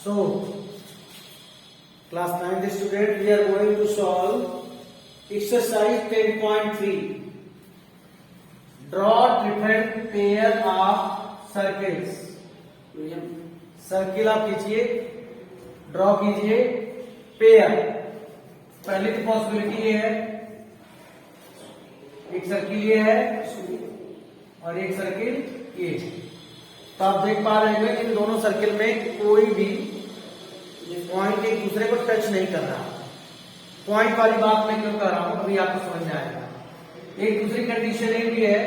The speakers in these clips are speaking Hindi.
So, class 9th student, we are going to solve exercise 10.3. Draw different pair of circles. Circle आप कीजिए, ड्रॉ कीजिए पेयर. पहली तो पॉसिबिलिटी ये है, एक सर्किल ये है और एक सर्किल ये. तो आप देख पा रहे हैं कि इन दोनों सर्किल में कोई भी पॉइंट एक दूसरे को टच नहीं कर रहा. पॉइंट वाली बात मैं क्यों कर रहा हूं अभी आपको समझ में आएगा. एक दूसरी कंडीशन ये भी है,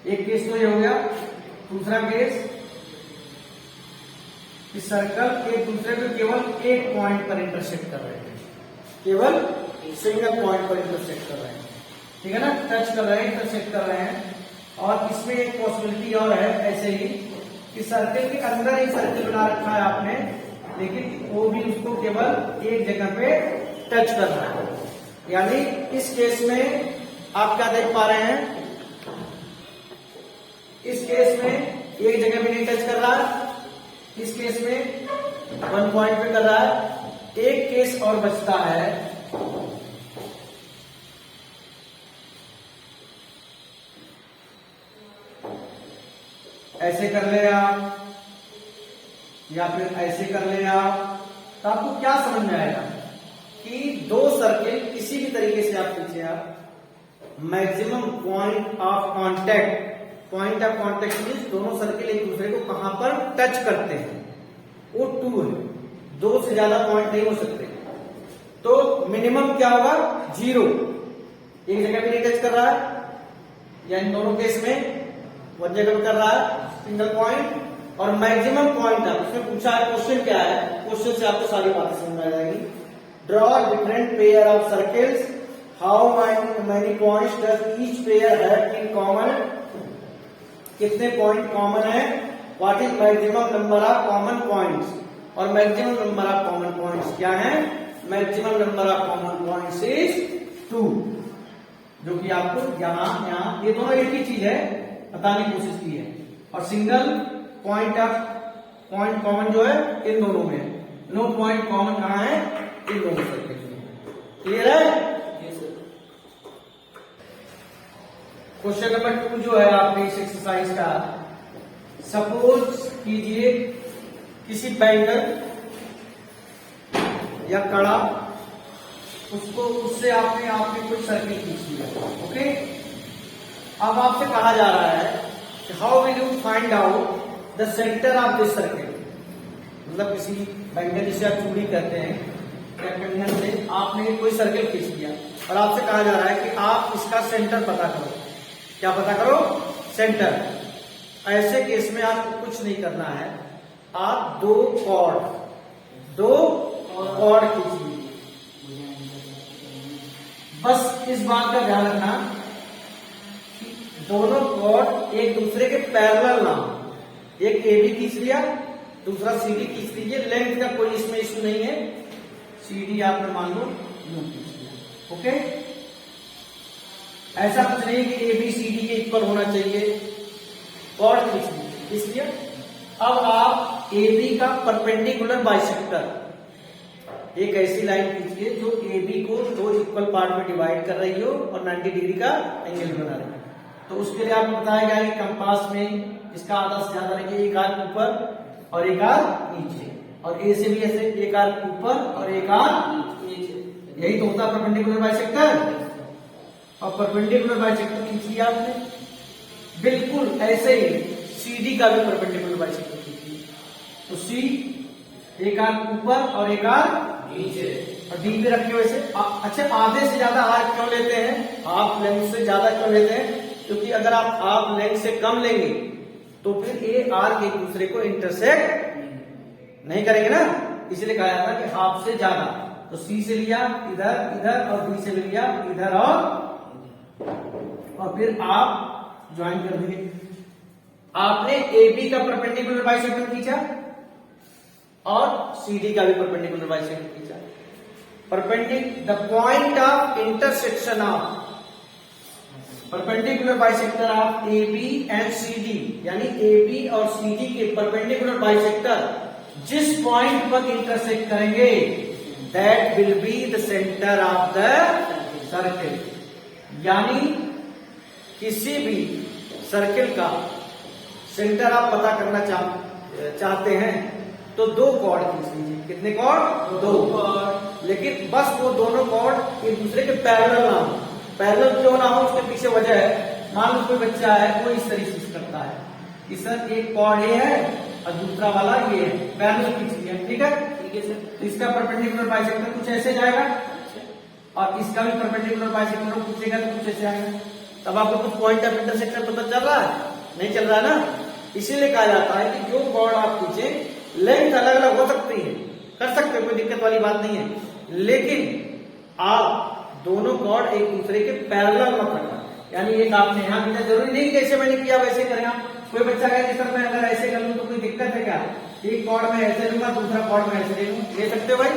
एक केस तो ये हो गया. दूसरा केस, इस सर्कल एक दूसरे को केवल एक पॉइंट पर इंटरसेक्ट कर रहे हैं, केवल सिंगल पॉइंट पर इंटरसेक्ट कर रहे हैं. ठीक है ना, टच कर रहे हैं, इंटरसेक्ट कर रहे हैं. और इसमें एक पॉसिबिलिटी और है ऐसे ही कि सर्कल के अंदर ही सर्कल बना रखा है आपने, लेकिन वो भी उसको केवल एक जगह पे टच कर रहा है. यानी इस केस में आप क्या देख पा रहे हैं, इस केस में एक जगह भी नहीं टच कर रहा है, इस केस में वन पॉइंट पे कर रहा है. एक केस और बचता है, ऐसे कर ले आप या फिर ऐसे कर ले आप. तो आपको क्या समझ में आएगा कि दो सर्किल किसी भी तरीके से आप खींचे, आप maximum point of contact, point of contact means दोनों सर्किल एक दूसरे को कहां पर टच करते हैं, वो 2 है. 2 से ज्यादा पॉइंट नहीं हो सकते. तो मिनिमम क्या होगा, 0. एक जगह भी नहीं टच कर रहा है, या इन दोनों केस में वन जगह कर रहा है सिंगल पॉइंट. और मैक्सिमम पॉइंट आप उसमें पूछा है, क्वेश्चन क्या है, क्वेश्चन से आपको सारी बातें समझ में आ जाएगी. Draw different pair of circles, how many points does each pair have in common. कितने पॉइंट कॉमन है, what is maximum number of common points. और maximum number of common points क्या है, maximum number of common points is 2. जो कि आपको यहां ये दोनों एक ही चीज है बताने की कोशिश की है. और सिंगल पॉइंट कॉमन जो है इन दोनों में, नो पॉइंट कॉमन कहां है, इन दोनों सर्किल में. क्लियर है. क्वेश्चन नंबर 2 जो है आपने इस एक्सरसाइज का, सपोज कीजिए किसी बैंगल या कड़ा, उससे आपने कोई सर्किल खींच लिया. ओके, अब आपसे कहा जा रहा है कि how will you find out the centre of this circle. मतलब किसी बैंगल जिसे आप चूड़ी कहते हैं या कंगन से आपने कोई सर्किल खींच लिया और आपसे कहा जा रहा है कि आप इसका सेंटर पता करो. क्या पता करो, सेंटर. ऐसे केस में आपको कुछ नहीं करना है, आप दो कॉर्ड खींचिए. बस इस बात का ध्यान रखना कि दोनों कॉर्ड एक दूसरे के पैरेलल ना हो. एक AB खींच लिया, दूसरा CD खींच लीजिए. लेंथ का कोई इसमें इश्यू नहीं है. CD आपने मान लो यूं खींच लिया. ओके, ऐसा कुछ नहीं कि ABCD के इक्वल होना चाहिए. कॉर्ड खींच लीजिए. इसलिए अब आप AB का परपेंडिकुलर बाइसेक्टर, एक ऐसी लाइन खींचिए जो AB को 2 इक्वल पार्ट में डिवाइड कर रही हो और 90 डिग्री का एंगल बना रही हो. तो उसके लिए आपको बताया गया कि कंपास में इसका आधा से ज्यादा रखिए, एक आर्क ऊपर और एक आर्क नीचे. और A से भी ऐसे एक आर्क ऊपर और एक आर्क नीचे. यही तो होता है परपेंडिकुलर बाइसेक्टर. और परपेंडिकुलर बाइसेक्टर खींच लिया आपने. बिल्कुल ऐसे ही CD का भी परपेंडिकुलर बाइसेक्टर खींचिए. तो C एक आर्क ऊपर और एक आर्क नीचे, और D पे रखे वैसे. अच्छा, आधे से ज्यादा आर्क क्यों लेते हैं, हाफ लेंथ से ज्यादा क्यों लेते हैं, क्योंकि अगर आप हाफ लेंथ से कम लेंगे तो फिर ये आर्क एक दूसरे को इंटरसेक्ट नहीं करेंगे ना. इसलिए कहा जाता है कि हाफ से ज्यादा. तो C से लिया इधर और D से भी लिया इधर और फिर आप ज्वाइन कर देंगे. आपने AB का परपेंडिकुलर बाइसेक्टर खींचा और CD का भी परपेंडिकुलर बाइसेक्टर खींचा. The point of intersection of perpendicular bisector of AB and CD, यानी AB और CD के परपेंडिकुलर बाइसेक्टर जिस पॉइंट पर इंटरसेक्ट करेंगे that will be the centre of the circle. यानी किसी भी सर्किल का सेंटर आप पता करना चाहते हैं तो दो कॉर्ड खींच लीजिए। कितने कॉर्ड? दो कॉर्ड। लेकिन बस वो दोनों कॉर्ड एक दूसरे के पैरेलल ना हो। पैरेलल क्यों ना हो उसके पीछे वजह है, मान लो कोई बच्चा है वो इस तरीके से करता है कि सर एक कॉर्ड ये है और दूसरा वाला ये है, पैरेलल खींच लिया। ठीक है सर। तो इसका परपेंडिकुलर बाइसेक्टर कुछ ऐसे जाएगा और इसका भी परपेंडिकुलर बाइसेक्टर पूछेगा तो कुछ ऐसे आएगा। तब आपको कुछ पॉइंट ऑफ इंटरसेक्शन पता चल रहा है? नहीं चल रहा है ना। इसीलिए कहा जाता है कि जो कॉर्ड आप खींचे लेंथ अलग अलग हो सकती है, कर सकते हो, कोई दिक्कत वाली बात नहीं है, लेकिन आप दोनों कॉर्ड एक दूसरे के पैरेलल मत रखना। यानी एक आपने यहाँ खींचा, जरूरी नहीं जैसे मैंने किया वैसे करें आप। कोई बच्चा कहे सर मैं अगर ऐसे कर लूं तो कोई दिक्कत है क्या? एक कॉर्ड में ऐसे लूंगा दूसरा कॉर्ड में ऐसे ले लूं, ले सकते हो भाई।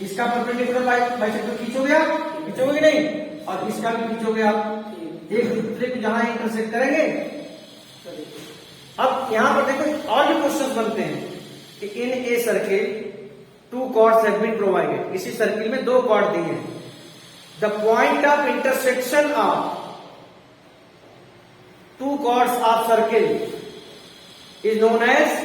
इसका परपेंडिकुलर बाइसेक्टर खींचोगे आप, खींचोगे नहीं, और इसका भी खींचोगे आप, एक दूसरे को जहां इंटरसेक्ट करेंगे। अब यहां पर देखो और भी क्वेश्चन बनते हैं कि in a circle two chords have been provided. इसी सर्किल में दो कॉर्ड दिए हैं। The point of intersection of two chords of circle is known as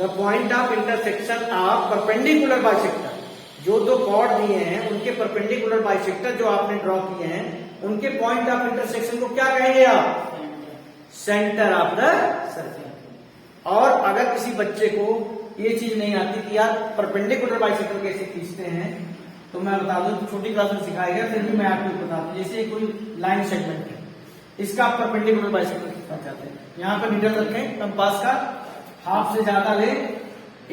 the point of intersection of perpendicular bisector. जो दो कॉर्ड दिए हैं उनके परपेंडिकुलर बाइसेक्टर जो आपने ड्रॉ किए हैं उनके पॉइंट ऑफ इंटरसेक्शन को क्या कहेंगे आप? Centre of the circle. और अगर किसी बच्चे को ये चीज नहीं आती कि यार परपेंडिकुलर बाइसेक्टर कैसे खींचते हैं, तो मैं बता दूं, छोटी क्लास में सिखाया गया, फिर भी मैं आपको बता दूं। जैसे कोई लाइन सेगमेंट है, इसका आप परपेंडिकुलर बाइसेक्टर खींचना चाहते हैं, यहां पर नीडल रखें कंपास का, हाफ से ज्यादा ले,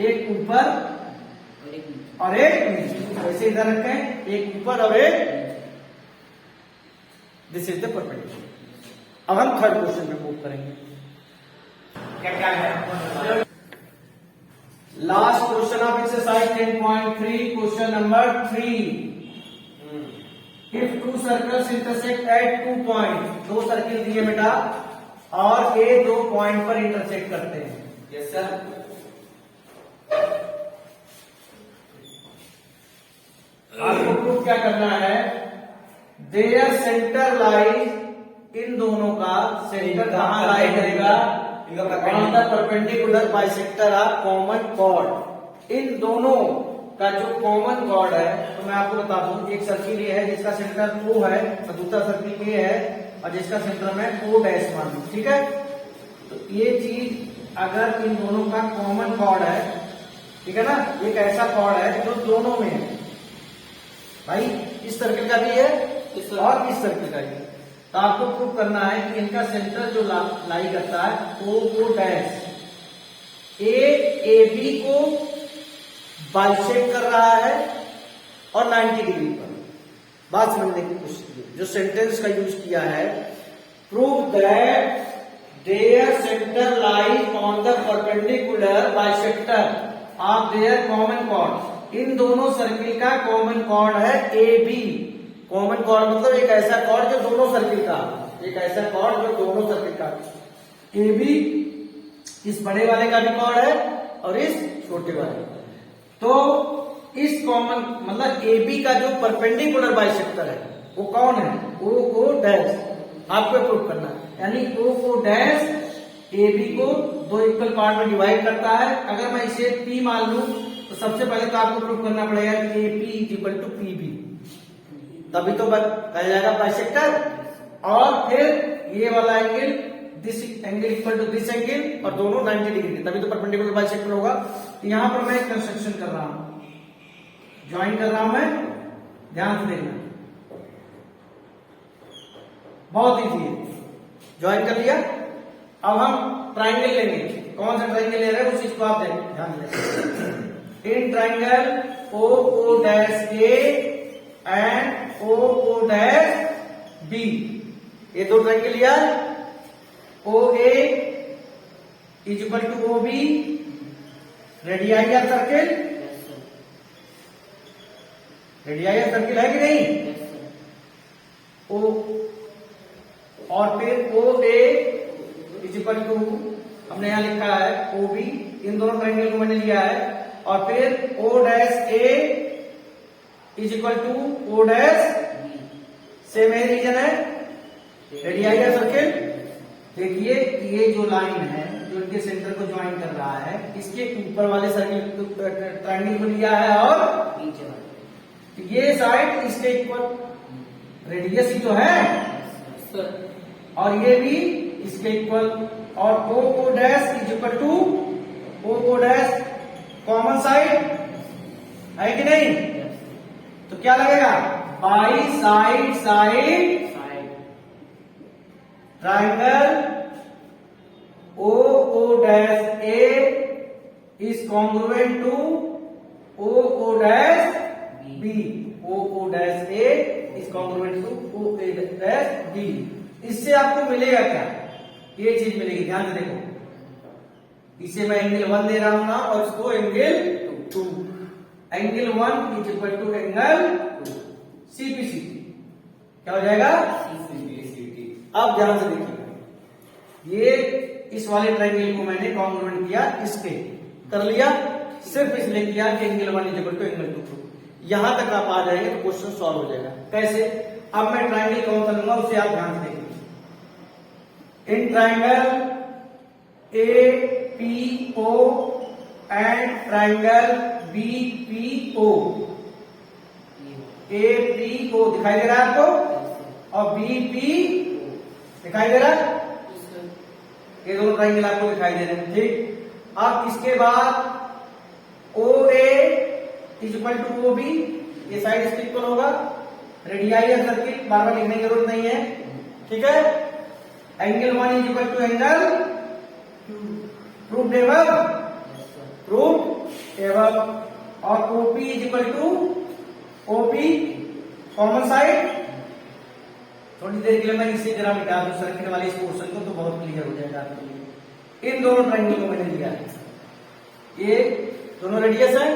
एक ऊपर और एक नीचे, वैसे इधर रखें, एक ऊपर और एक, दिस इज द परपेंडिकुलर। अब हम थर्ड क्वेश्चन पे मूव करेंगे। क्या क्या है? Last question of exercise 10.3, question number 3। If two circles intersect at 2 point, दो सर्किल दिए बेटा और ये 2 पॉइंट पर इंटरसेक्ट करते हैं। Yes sir. आपको प्रूफ क्या करना है? देयर सेंटर लाइज, इन दोनों का सेंटर कहां लाई करेगा? On the perpendicular bisector of common chord. इन दोनों का जो कॉमन कॉर्ड है, तो मैं आपको बता दूं, एक सर्किल ये है जिसका सेंटर O है और दूसरा सर्किल A है और जिसका सेंटर में O डैश मान लूं। ठीक है, तो ये चीज अगर इन दोनों का कॉमन कॉर्ड है, ठीक है ना, एक ऐसा कॉर्ड है जो दोनों में है भाई, इस सर्किल का भी है और इस सर्किल का भी है, तो आपको प्रूव करना है कि इनका सेंटर जो लाई करता है O डैश ए बी को बाइसेक्ट कर रहा है और 90 डिग्री पर। बात समझने की कोशिश कीजिए, जो सेंटेंस का यूज किया है, prove that their centre lies on the perpendicular bisector of their common chord. इन दोनों सर्किल का कॉमन कॉर्ड है ए बी। कॉमन कॉर्ड मतलब एक ऐसा कॉर्ड जो दोनों सर्किल का, एक ऐसा कॉर्ड जो दोनों सर्किल का, ए बी इस बड़े वाले का भी कॉर्ड है और इस छोटे वाले का। तो इस कॉमन मतलब ए बी का जो परपेंडिकुलर बाइसेक्टर है वो कौन है? O dash. आपको प्रूव करना है, यानी ओ डैश ए बी को दो इक्वल पार्ट में डिवाइड करता है। अगर मैं इसे P मान लूं तो सबसे पहले तो आपको प्रूव करना पड़ेगा कि A P is equal to P B, तभी तो कहा जाएगा बाइसेक्टर। और फिर ये वाला angle, this angle equal to this angle, और दोनों 90 डिग्री, तभी तो परपेंडिकुलर बाइसेक्टर होगा। तो यहां पर मैं कंस्ट्रक्शन कर रहा हूं, ज्वाइन कर रहा हूं मैं, ध्यान से देखना, बहुत इजी है। ज्वाइन कर लिया। अब हम ट्राइंगल लेंगे, कौन सा ट्राइंगल ले रहे हैं उस चीज को आप ध्यान दें। इन triangle O dash A and O dash B, ये दो ट्राइंगल लिया। O A is equal to O B, radii या सर्किल, रेडियाई या सर्किल है कि नहीं? ओ और फिर O A is equal to हमने यहाँ लिखा है OB, इन दोनों ट्रायंगल को मैंने लिया है, और फिर O dash A is equal to O dash, same है रीजन है, रेडियाई का सर्किल। देखिए ये जो लाइन है जो इनके सेंटर को ज्वाइन कर रहा है, इसके ऊपर वाले सर्किल ट्रायंगल को लिया है और नीचे वाले ये साइड इसके इक्वल, रेडियस ही तो है, और ये भी इसके इक्वल, और O dash is equal to O dash common side है कि नहीं? तो क्या लगेगा? By side side triangle O dash A is congruent to O dash B. O dash A is congruent to O dash B. इससे आपको मिलेगा क्या? ये चीज मिलेगी, ध्यान से देखो। इसे मैं एंगल 1 दे रहा हूं ना, और इसको angle 2। Angle 1 is equal to angle CPCT। क्या हो जाएगा? अब ध्यान से देखिए, ये इस वाले ट्रायंगल को मैंने कॉन्ग्रुएंट किया, इसके कर लिया, सिर्फ इसलिए किया कि angle 1 is equal to angle 2। यहां तक आप आ जाएंगे तो क्वेश्चन सॉल्व हो जाएगा। कैसे? अब मैं ट्रायंगल कौन सा लूंगा उसे आप ध्यान से देखिए। In triangle APO and triangle BPO, APO दिखाई दे रहा है आपको, और BP दिखाई दे रहा है, ये दोनों ट्रायंगल आपको दिखाई दे रहे हैं, ठीक। अब इसके बाद OA is equal to OB, ये साइड इसके इक्वल होगा, रेडियाई या सर्किल बार बार लिखने की जरूरत नहीं है, ठीक है। Angle 1 is equal to angle, proof एवं प्रूफ एवं, और OP is equal to OP common side. थोड़ी देर के लिए मैं इसे जरा मिटा दूं सर्किट वाले इस पोर्शन को, तो बहुत क्लियर हो जाएगा आपके लिए। इन दोनों ट्रायंगल को मैंने लिया है, ये दोनों रेडियस है,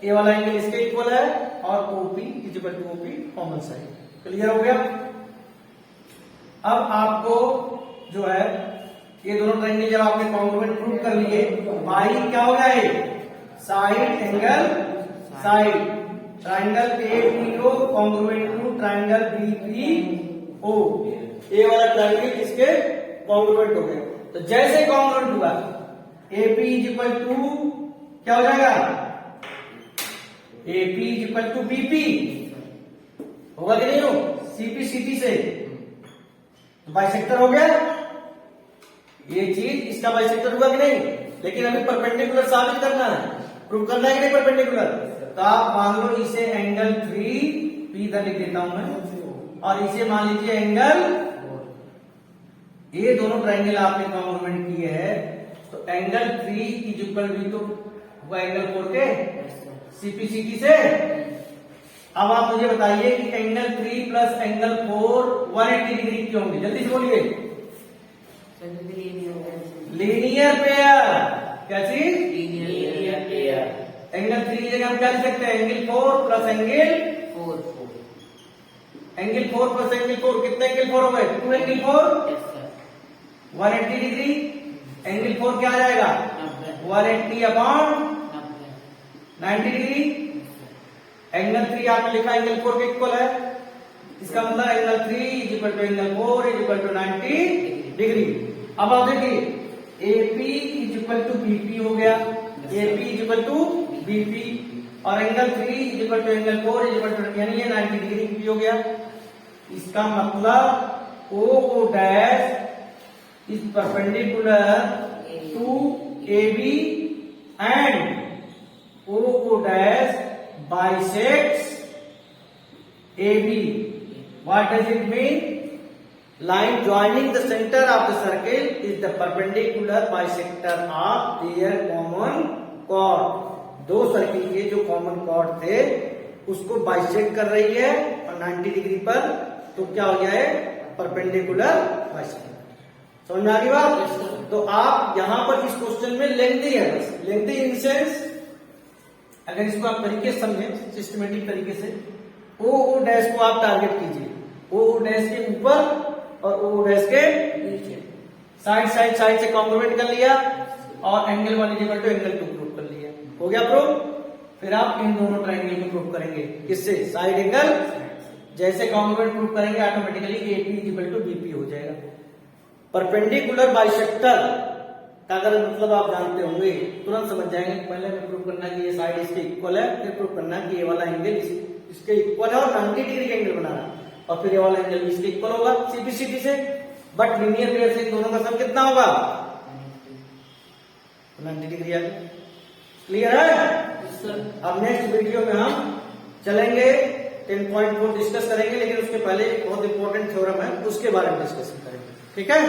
ये वाला एंगल इसके इक्वल है, और OP is equal to OP common side. Clear हो गया? अब आपको जो है ये दोनों ट्रायंगल जब आपने कॉन्ग्रुएंट प्रूव कर लिए, बाई क्या हो गया? Side angle side, triangle APO congruent to triangle BPO, ये वाला ट्रायंगल इसके कॉन्ग्रुएंट हो गया। तो जैसे कॉन्ग्रुएंट हुआ, AP इज इक्वल टू क्या हो जाएगा? AP is equal to BP होगा कि नहीं हो? CPCT से बाइसेक्टर हो गया, ये चीज इसका बाइसेक्टर हुआ कि नहीं? लेकिन अभी परपेंडिकुलर साबित करना है, प्रूव करना है कि नहीं परपेंडिकुलर। तो आप मान लो इसे एंगल 3P इधर लिख देता हूं मैं, और इसे मान लीजिए एंगल, ये दोनों ट्रायंगल आपने कॉन्ग्रुएंट किए हैं, तो एंगल 3 इज इक्वल टू हुआ एंगल 4 के CPCT से। अब आप मुझे बताइए कि एंगल 3 प्लस एंगल 4 180 डिग्री क्यों होंगे? जल्दी से बोलिए। लीनियर पेयर, क्या चीज? Linear pair. एंगल 3 की जगह हम क्या लिख सकते हैं? Angle 4 plus angle 4। Angle 4 plus angle 4, कितने एंगल 4 हो गए? 2 एंगल 4 180 डिग्री। एंगल 4 क्या आ जाएगा? 180 अपॉन 90 डिग्री। एंगल 3 आपने लिखा एंगल 4 के इक्वल है, इसका मतलब angle 3 is equal to angle 4 is equal to 90 degree. अब आप देखिए AP is equal to BP हो गया, AP is equal to BP, और angle 3 is equal to angle 4 is equal to, यानी ये 90 डिग्री भी हो गया। इसका मतलब O dash is perpendicular to AB and O dash bisects AB. What does it mean? Line joining the center of the circle is the perpendicular bisector of their common chord. दो सर्किल के जो कॉमन कॉर्ड थे उसको बाइसेक्ट कर रही है और 90 डिग्री पर, तो क्या हो गया है? Perpendicular bisector. समझ में आ गई बात? तो आप यहां पर इस क्वेश्चन में लेंथी है, लेंथी इन सेंस अगर इसको आप तरीके से समझें सिस्टमेटिक तरीके से, O डैश को आप टारगेट कीजिए, O डैश के ऊपर और O डैश के नीचे। साइड से कॉन्ग्रुएंट कर लिया और angle 1 equal to angle 2 prove कर लिया, हो गया प्रूव। फिर आप इन दोनों ट्रायंगल को प्रूव करेंगे, किससे? Side angle. जैसे कॉन्ग्रुएंट प्रूव करेंगे automatically AP equal to BP हो जाएगा। परपेंडिकुलर बाइसेक्टर का अगर मतलब आप जानते होंगे तुरंत समझ जाएंगे। पहले में प्रूव करना कि ये साइड इसके इक्वल है, फिर प्रूव करना कि ये वाला एंगल इसके इक्वल है और 90 डिग्री का एंगल बनाना, और फिर ये वाला एंगल इसके इक्वल होगा सीधी से। बट लीनियर पेयर से इन दोनों का सम कितना होगा? 90 डिग्री आ गया। क्लियर है? अब नेक्स्ट वीडियो में हम चलेंगे 10.4 डिस्कस करेंगे, लेकिन उसके पहले एक बहुत इंपॉर्टेंट थ्योरम है उसके बारे में डिस्कस करेंगे। ठीक है?